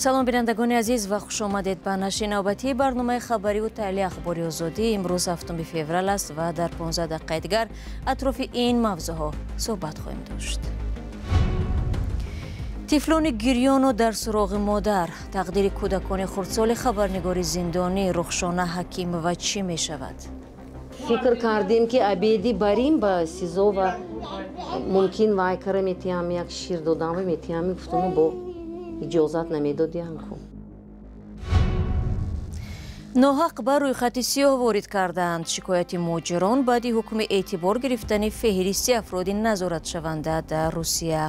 салом бинандагони азиз ва хуш омадед ба нашри навбатии барномаи хабарию таҳлили ахбори озодӣ. Имрӯз 7 феврал аст ва дар 15 дақиқаи дигар атрофи ин мавзӯъҳо суҳбат хоҳем дошт. тифлони гирёну дар суроғи модар. тақдири кӯдакони хурдсоли хабарнигори зиндонӣ Рухшона Ҳакимова чӣ мешавад? фикр кардем ки абеди барим ба СИЗО ва мумкин вай кара метиҳам як шир додам ва метиҳам гуфтум бо иҷозат намедодианку. ноҳақ ба рӯйхати сиёҳ ворид карданд. шикояти муҳоҷирон баъди ҳукми эътибор гирифтани феҳристи афроди назоратшаванда дар Русия.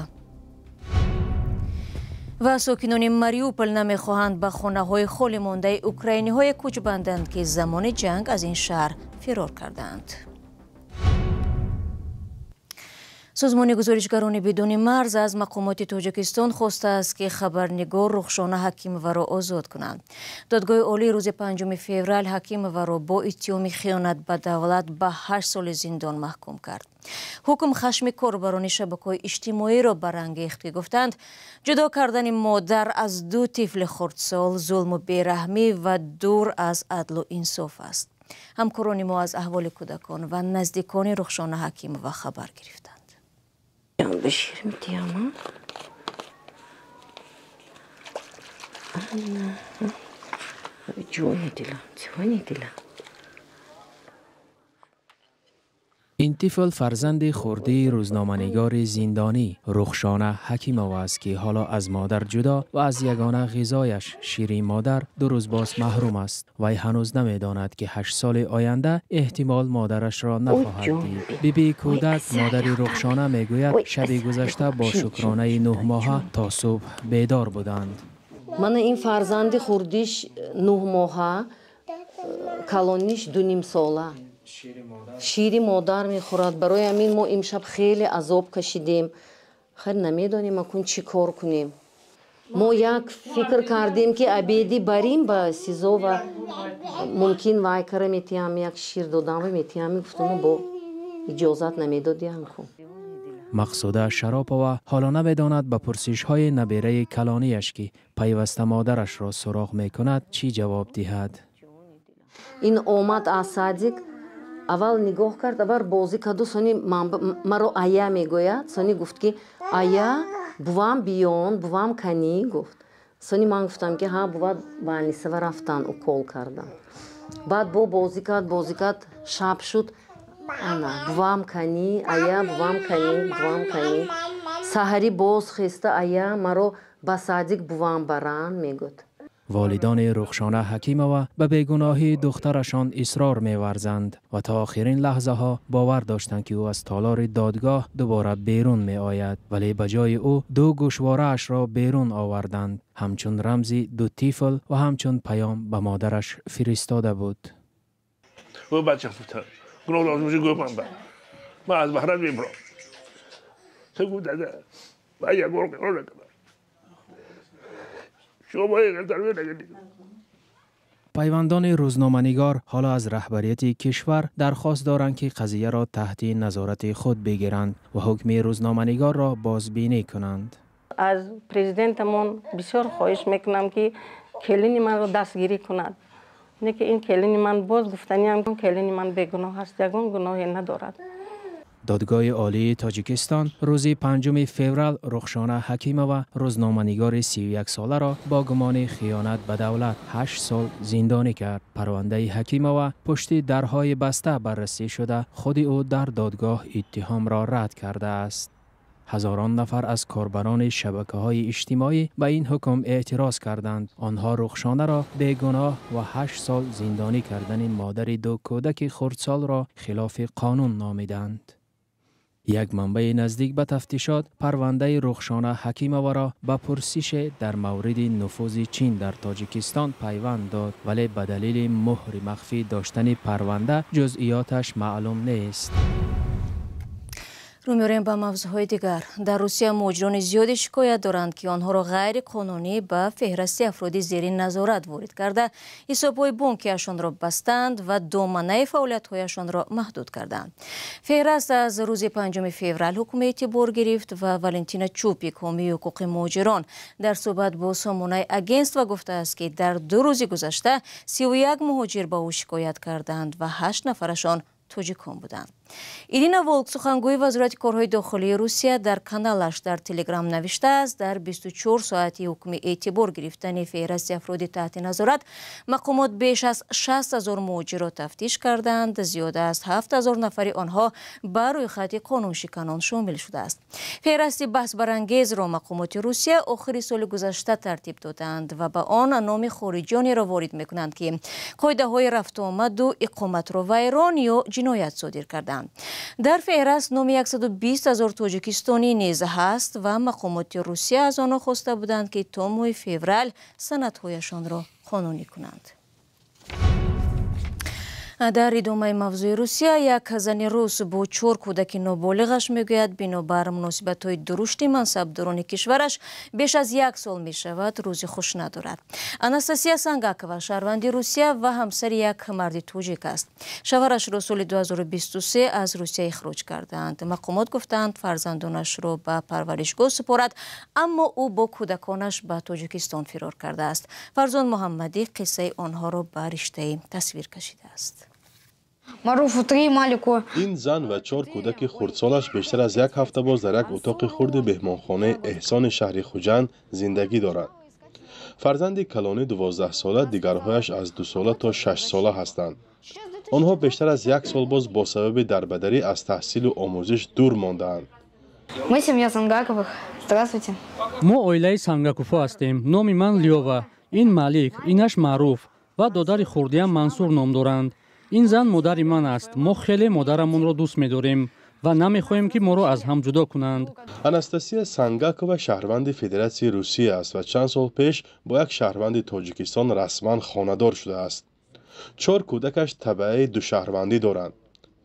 ва сокинони Мариупол намехоҳанд ба хонаҳои холӣ мондаи украиниҳое кӯч банданд ки замони ҷанг аз ин шаҳр фирор карданд. созмони гузоришгарони бидуни марз аз мақомоти Тоҷикистон хостааст ки хабарнигор Рухшона Ҳакимоваро озод кунанд. додгоҳи олӣ рӯзи 5 феврал Ҳакимоваро бо иттиҳоми хиёнат ба давлат ба 8 соли зиндон маҳкум кард. ҳукм хашми корбарони шабакаҳои иҷтимоиро барангехт ки гуфтанд ҷудо кардани модар аз ду тифли хурдсол зулму бераҳмӣ ва дур аз адлу инсоф аст. ҳамкорони мо аз аҳволи кӯдакон ва наздикони Рухшона Ҳакимова хабар гирифтанд. Бешир метиҳам. ҷони дилам. این طفل فرزند خردی روزنامه‌نگار زندانی رخشانه حکیمووا است که حالا از مادر جدا و از یگانه غذایش شیرین مادر 2 روز باز محروم است. وی هنوز نمی‌داند که 8 سال آینده احتمال مادرش را نخواهد دید. بیبی کودک مادر رخشانه میگوید شب گذشته با شکرانه 9 ماهه تا صبح بیدار بودند. من این فرزند خردیش 9 ماهه کلانیش 2.5 ساله. شیری مادر میخورد. برای همین ما امشب خیلی عذاب کشیدیم. خیلی نمیدانیم اکنون چی کار کنیم. ما یک فکر کردیم که ابیدی بریم با СИЗО و ممکن وای کره میتیم یک شیر دادم و میتیم گفتم با اجازت نمیدادیم کو. مقصوده شراپова حالا نمیداند به پرسش های نبیره کلانیش که پیوسته مادرش را سراغ میکند چی جواب دهد. این آمد از صادق اول نگاه کرد اول بازی کردو سانی مرا آیا میگوید سانی گفت که آیا بوام بیان بوام کنی گفت سانی من گفتم که ها بود بالنیسه و رفتن و کول کردن بعد بازی کرد شب شد انا بوام کنی آیا بوام کنی سحری باز خسته آیا مرا با صادق بوام بران میگفت. والدان رخشانه حکیمووا به بیگناهی دخترشان اصرار می‌ورزند و تا آخرین لحظه ها باور داشتند که او از تالار دادگاه دوباره بیرون می آید، ولی به جای او 2 گوشواره اش را بیرون آوردند، همچون رمزی 2 طفل و همچون پیام به مادرش فرستاده بود. او بچه فوتر گناه لازمش گفتم من از بحران میبرم سگو داده و یک گرگ رو نکردم پیوندان روزنامه‌نگار حالا از رهبریت کشور درخواست دارند که قضیه را تحت نظارت خود بگیرند و حکم روزنامه‌نگار را بازبینی کنند. از پرزیدنتمون بسیار خواهش میکنم که کلین من را دستگیری کند. نه که این کلین من باز گفتنی هم کلین من بیگناه است، یگان گناهی ندارد. دادگاه عالی تاجیکستان روز 5 فوریه رخشانه حکیمووا روزنامه‌نگار 31 ساله را با گمان خیانت به دولت 8 سال زندانی کرد. پرونده حکیمووا پشت درهای بسته بررسی شده خود او در دادگاه اتهام را رد کرده است. هزاران نفر از کاربران شبکه‌های اجتماعی به این حکم اعتراض کردند. آنها رخشانه را بیگناه و 8 سال زندانی کردن مادر 2 کودک خردسال را خلاف قانون نامیدند. یک منبع نزدیک به تفتیشات پرونده رخشانه حکیمووا را به پرسش در مورد نفوذ چین در تاجیکستان پیوند داد، ولی به دلیل مهر مخفی داشتن پرونده جزئیاتش معلوم نیست. رو می‌آوریم به موضوعهای دیگر. در روسیه مجرمان زیادی شکایت دارند که آنها را غیر قانونی به فهرست افرادی زیر نظارت وارد کرده، حساب‌های بانکیشان را بستند و دامنه فعالیت‌هایشان را محدود کردند. فهرست از روز 5 فوریه حکم اعتبار گرفت و والنتینا چوپیک، حامی حقوق مهاجران، در صحبت با سامانه اگنس و گفته است که در 2 روز گذشته 31 مهاجر به او شکایت کردند و 8 نفرشان توجیکان بودند. ایرینا ولک، سخنگوی وزارت کارهای داخلی روسیه، در کانالش در تلگرام نوشته است در 24 ساعتی حکم اعتبار گرفتن فهرست افراد تحت نظارت مقامات بیش از 60,000 مهاجر را تفتیش کردند. زیاده از 7,000 نفر آنها بر روی خط قانون شکنان شامل شده است. فهرست بحث برانگیز را مقامات روسیه آخر سال گذشته ترتیب دادند و به آن نام خارجیانی را وارد می‌کنند که قاعده‌های رفت و آمد و اقامت را ویران یا جنایت صادر کردند. در فهرست نام 120,000 تاجیکستانی نیز هست و مقامات روسیه از آنها خواسته بودند که تا ماه فوریه سندهایشان را قانونی کنند. در ادامه موضوع روسیه، یک زن روس با 4 کودک نابالغش میگوید بنابر مناسبت‌های درشت منصبداران کشورش بیش از 1 سال می شود روزی خوش ندارد. آناستاسیا سانگاکова شهروند روسیه و همسر یک مرد تاجیک است. شوهرش را سال 2023 از روسیه اخراج کردند. مقامات گفتند فرزندانش را به پرورشگاه سپرد، اما او با کودکانش به تاجیکستان فرار کرده است. فرزند محمدی قصه آنها را به رشته تصویر کشیده است. این زن و 4 کودک خردسالش بیشتر از 1 هفته باز در یک اتاق خرد بهمانخانه احسان شهر خوجند زندگی دارند. فرزند کلانی 12 ساله، دیگرهایش از 2 ساله تا 6 ساله هستند. آنها بیشتر از 1 سال باز با سبب دربدری از تحصیل و آموزش دور مانده‌اند. ما оилаи Сангакова ҳастем. номи ман Лёва, ин Малик, инаш Маъруф ва додари хурдиам Мансур ном доранд. ин зан модари ман аст. мо хеле модарамонро дӯст медорем ва намехоҳем ки моро аз ҳам ҷудо кунанд. آناستاسیا سانگاکова شهروند فدراسیای روسیه است و چند سال پیش با یک شهروند تاجیکستان رسما خانه‌دار شده است. 4 کودکش تبعه 2 شهروندی دارند.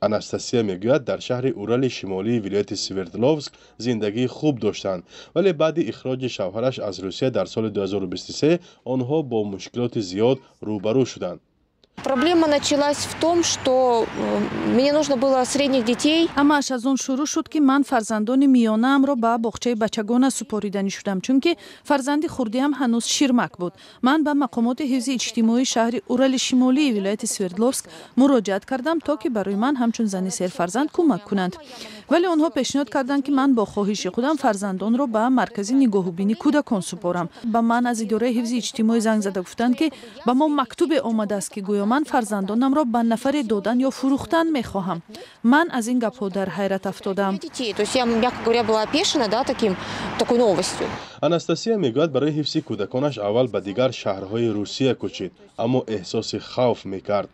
آناستاسیا میگوید در شهر اورال شمالی ولایت سوردلوفسک زندگی خوب داشتند، ولی بعد اخراج شوهرش از روسیه در سال 2023 آنها با مشکلات زیاد روبرو شدند. Проблема началась в том, что мне нужно было средних детей. Ҳамааш аз он шурӯъ шуд, ки ман фарзандони миёнаамро ба боғчаи бачагона супориданӣ шудам, чунки фарзанди хурдиам ҳанӯз ширмак буд. Ман ба мақомоти ҳифзи иҷтимоии шаҳри Урали Шимолии вилояти Свердловск муроҷиат кардам, то ки барои ман ҳамчун зани серфарзанд кӯмак кунанд. Вале онҳо пешниҳод карданд, ки ман бо хоҳиши худам фарзандонро ба маркази нигоҳубини кӯдакон супорам. Ба ман аз идораи ҳифзи иҷтимоӣ занг зада гуфтанд, ки ба мо мактубе омадааст, ки гӯё ман фарзандонамро ба нафаре додан ё фурӯхтан мехоҳам. Ман аз ин гапҳо дар ҳайрат афтодам. آناستاسیا میگوید برای حفظ کودکانش اول به دیگر شهرهای روسیه کوچید، اما احساس خوف میکرد.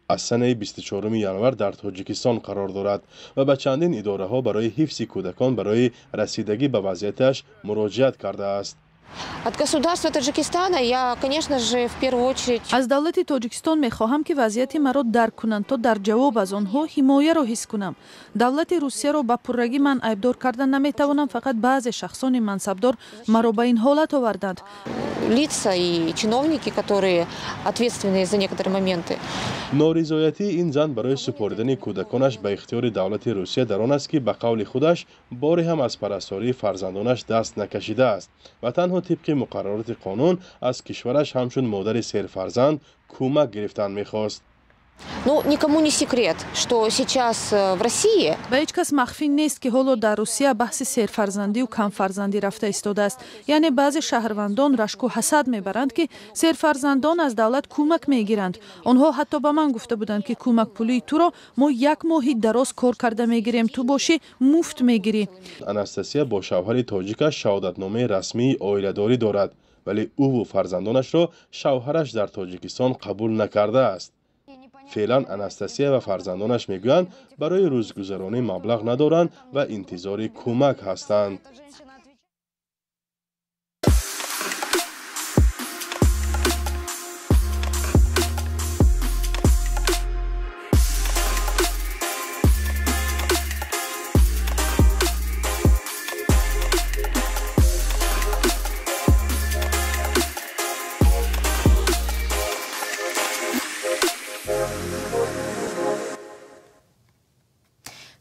از سنه 24 январ در تاجیکستان قرار دارد و به چندین اداره ها برای حفظ کودکان برای رسیدگی به وضعیتش مراجعت کرده است. От государства Таджикистана я, конечно же, в первую очередь... Аз давлати Тоҷикистон мехоҳам, ки вазъияти маро дарк кунанд, то дар ҷавоб аз онҳо ҳимояро ҳис кунам. Давлати Русияро ба пуррагӣ ман айбдор карда наметавонам, фақат баъзе шахсони мансабдор маро ба ин ҳолат оварданд. Лица и чиновники, которые ответственны за некоторые моменты. نارضایتی این زن برای سپردن کودکانش به اختیار دولت روسیه در آن است که به قول خودش باری هم از پرستاری فرزندانش دست نکشیده است و تنها طبق مقررات قانون از کشورش همچون مادر سرفرزند کمک گرفتن می‌خواست. Ну, никому не секрет, что сейчас в России... Ба ҳеҷ кас махфӣ нест, ки ҳоло дар Русия баҳси серфарзандию камфарзандӣ рафта истодааст. Яъне баъзе шаҳрвандон рашку ҳасад мебаранд, ки серфарзандон аз давлат кӯмак мегиранд. Онҳо ҳатто ба ман гуфта буданд, ки кӯмакпулии туро мо 1 моҳи дароз кор карда мегирем, ту бошӣ муфт мегирӣ. آناستاسیا با شوهر تاجیکش شهادتنامه رسمی عائله‌داری دارد، ولی او و فرزندانش را شوهرش در تاجیکستان قبول نکرده است. فعلا آناستاسیا و فرزندانش میگویند برای روزگذرانی مبلغ ندارند و انتظار کمک هستند.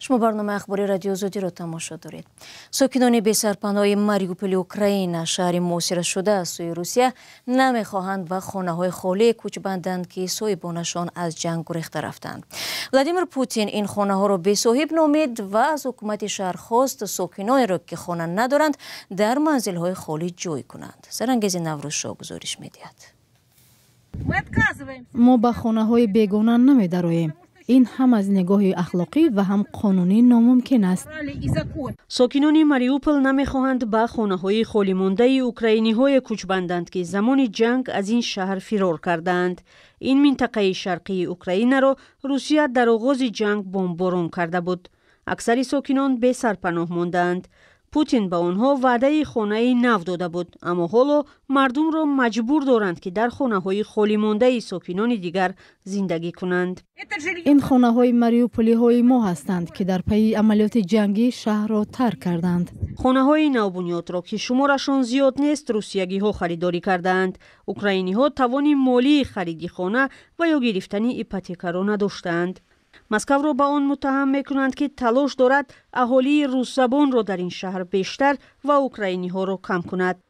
شما برنامه اخباری رادیو آزادی را تماشا دارید. ساکنان بی‌سرپناه ماریوپول اوکراین شهری محاصره شده از سوی روسیه نمیخواهند و خانه‌های خالی کوچبندند که صاحبانشان از جنگ گریخته رفتند. ولادیمیر پوتین این خانه‌ها را بی‌صاحب نامید و از حکومت شهر خواست ساکنانی را که خانه ندارند در منزل‌های خالی جای کنند. سرانگیز نوروزشاه گزارش می‌دهد. ما به خانه‌های بیگانه نمی‌درویم. این هم از نگاه اخلاقی و هم قانونی ناممکن است. ساکنان ماریوپول نمیخواهند به خانه‌های خالی مانده اوکراینی‌های کوچبندند که زمان جنگ از این شهر فرار کردند. این منطقه شرقی اوکراین را روسیه در آغاز جنگ بمباران کرده بود. اکثر ساکنان به سرپناه ماندند. پوتین به آنها وعده خانه نو داده بود، اما حالا مردم را مجبور دارند که در خانه‌های خالی مانده ساکنان دیگر زندگی کنند. این خانه‌های ماریوپولی های ما هستند که در پی عملیات جنگی شهر را ترک کردند. خانه‌های نوبنیاد را که شمارشان زیاد نیست روسیگی‌ها خریداری کردند. اوکراینی‌ها توان مالی خرید خانه و یا گرفتن ایپوتека را نداشتند. مسکو را به آن متهم میکنند که تلاش دارد اهالی روس زبان را در این شهر بیشتر و اوکراینی ها را کم کند.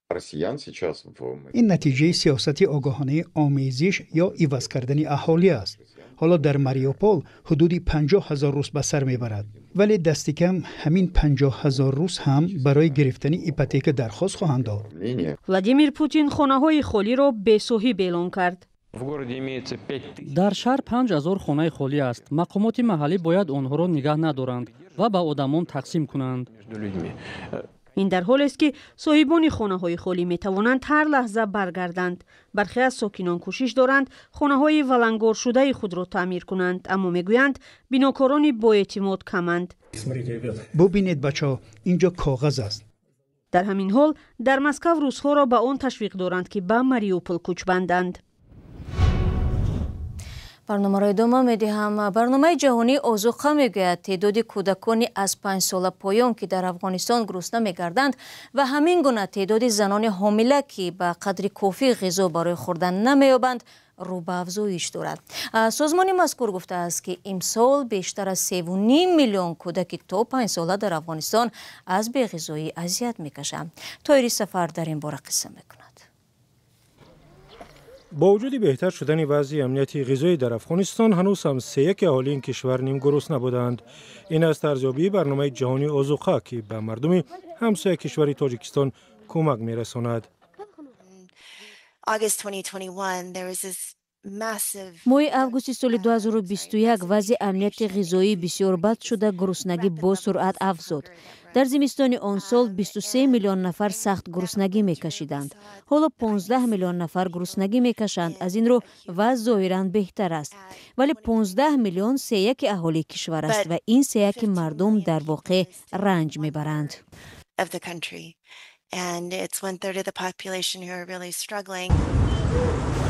این نتیجه سیاست آگاهانه آمیزش یا عوض کردن اهالی است. حالا در ماریوپول حدود 50,000 روس به سر میبرد، ولی دست کم همین 50,000 روس هم برای گرفتن ایپوتeka درخواست خواهند داد. ولادیمیر پوتین خانه‌های خالی را بی‌صاحب اعلام کرد. در شهر 5,000 خانه خالی است. مقامات محلی باید آنها را نگاه ندارند و به آدمان تقسیم کنند. این در حالی است که صاحبان خانه‌های خالی می توانند هر لحظه برگردند. برخی از ساکنان کوشش دارند خانه‌های ولنگار شده خود را تعمیر کنند، اما میگویند بناکاران با اعتماد کمند. ببینید بچه‌ها، اینجا کاغذ است. در همین حال در مسکو روس‌ها را به آن تشویق دارند که به ماریوپول کوچ بندند. برنامه را ادامه می‌دهم. برنامه جهانی آذوقه میگوید تعداد کودکانی از 5 ساله پایان که در افغانستان گرسنه میگردند و همین گونه تعداد زنان حامله که به قدر کافی غذا برای خوردن نمییابند رو به افزایش دارد. سازمان مذکور گفته است که امسال بیشتر از 3.5 میلیون کودک تا 5 ساله در افغانستان از بی‌غذایی اذیت میکشند. طاهری سفر در این باره قصه میکند. با وجود بهتر شدن وضع امنیتی غذایی در افغانستان، هنوز هم 3/1 اهالی این کشور نیم گرسنه بودند. این است ارزیابی برنامه جهانی آذوقه که به مردم همسایه کشور تاجیکستان کمک میرساند. ماه اوگوست سال 2021 وضع امنیت غذایی بسیار بد شده، گرسنگی با سرعت افزود. در زمستان آن سال 23 میلیون نفر سخت گرسنگی میکشیدند. حالا 15 میلیون نفر گرسنگی میکشند. از این رو وضع ظاهراً بهتر است. ولی 15 میلیون 3/1 اهالی کشور است و این 3/1 مردم در واقع رنج میبرند.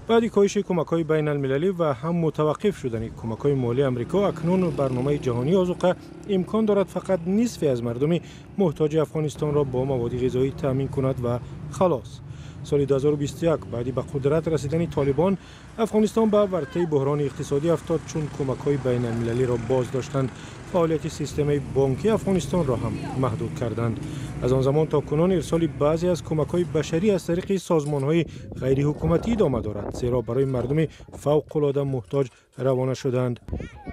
بعد کاهش کمک‌های بین المللی و هم متوقف شدن کمک‌های مالی امریکا، اکنون برنامه جهانی آذوقه امکان دارد فقط نصف از مردم محتاج افغانستان را با مواد غذایی تامین کند و خلاص. سال 2021 بعد به قدرت رسیدن طالبان، افغانستان به ورطه بحران اقتصادی افتاد چون کمک‌های بین المللی را باز داشتند. فعالیت سیستم بانکی افغانستان را هم محدود کردند. از آن زمان تا کنون ارسال بعضی از کمک‌های بشری از طریق سازمان‌های غیر حکومتی ادامه دارد، زیرا برای مردم فوق‌العاده محتاج روانه شدند.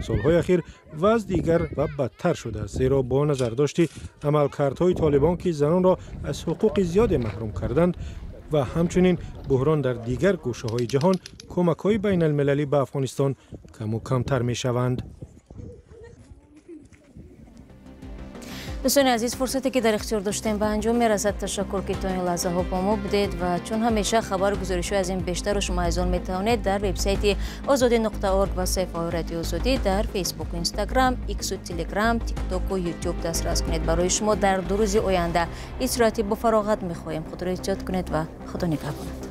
سالهای اخیر وضع دیگر و بدتر شده است، زیرا با نظرداشت عملکردهای طالبان که زنان را از حقوق زیاد محروم کردند و همچنین بحران در دیگر گوشه‌های جهان، کمک‌های بین المللی به افغانستان کم و کمتر می‌شوند. دوستان عزیز، فرصتی که در اختیار داشتیم به انجام میرسد. تشکر که تا این لحظه ها با ما بودید و چون همیشه خبر گزارش از این بیشتر رو شما از آن میتوانید در وبسایت azadi.org و صفحه رادیو آزادی در فیسبوک و اینستاگرام، ایکس و تلگرام، تیک تاک و یوتیوب دسترس کنید. برای شما در 2 روز آینده استراحتی با فراغت میخواهیم. خود را احتیاط کنید و خدا نگهدار.